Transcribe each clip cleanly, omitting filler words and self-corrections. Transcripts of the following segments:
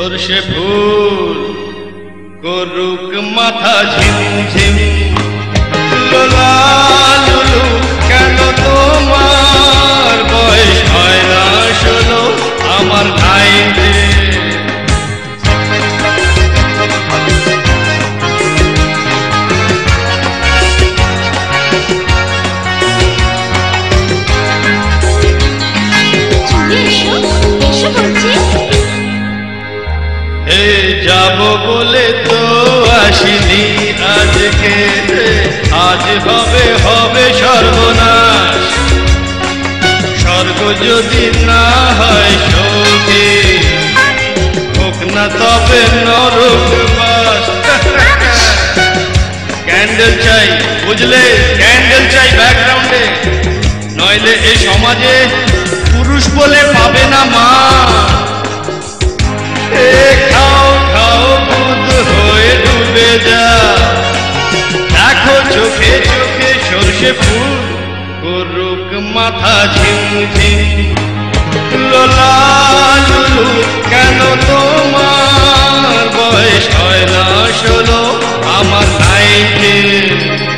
সর্ষে ফুল করুক মাথা ঝিমঝিম লোলা লুলু কেন তোমার বয়স হয় না 16 আমার 19 যাব বলে তো আসিনি আজকে আজ হবে হবে সর্বনাশ স্বর্গ যদি না হয় সৌখী হোক না তবে নরক বাস ক্যান্ডেল চাই বুঝলে ক্যান্ডেল চাই ব্যাকগ্রাউন্ডে নইলে এই সমাজে পুরুষ বলে পাবে না মা খাও খাও বুধ হয়ে ডুবে যা দেখো চোখে চোখে সর্ষে ফুল করুক মাথা ঝিমঝিম লোলা লুলু কেন তোমার বয়স হয় না 16 আমার 19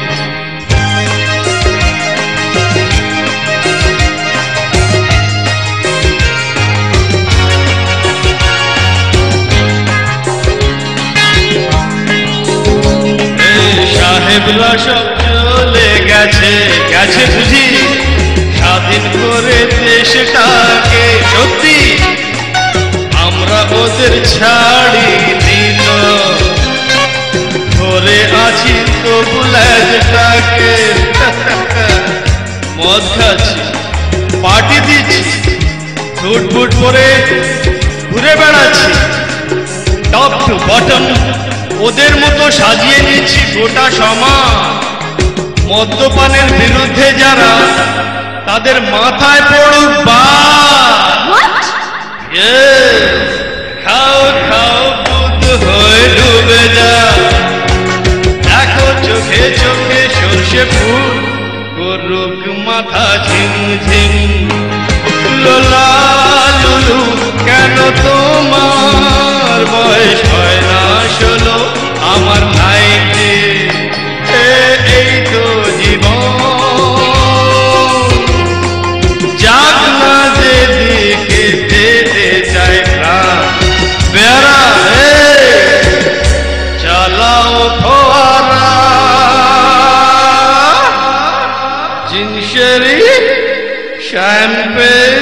সাহেবরা সব চলে গেছে গেছে বুঝি স্বাধীন করে দেশটাকে সত্যি আমরা ওদের ছাড়ি দিন ধরে আছি তবু ল্যাজটাকে মদ খাচ্ছি পার্টি দিচ্ছি ফুট ফুট পরে ঘুরে বেড়াচ্ছি টপ টু বটম ওদের মতো সাজিয়ে নিচ্ছি গোটা সমাজ মদ্যপানের বিরুদ্ধে যারা তাদের মাথায় পড়ুক বাজ খাও খাও বুধ হয়ে ডুবে যা দেখো চোখে চোখে সর্ষে ফুল করুক মাথা ঝিমঝিম লোলা লুলু কেন তোমার বয়স হয় না 16 আমার 19 এই তো জীবন যাক না যেদিকে যেতে চায় প্রাণ বেড়া চালাও ফোয়ারা জিনসেরি শ্যাম্পেন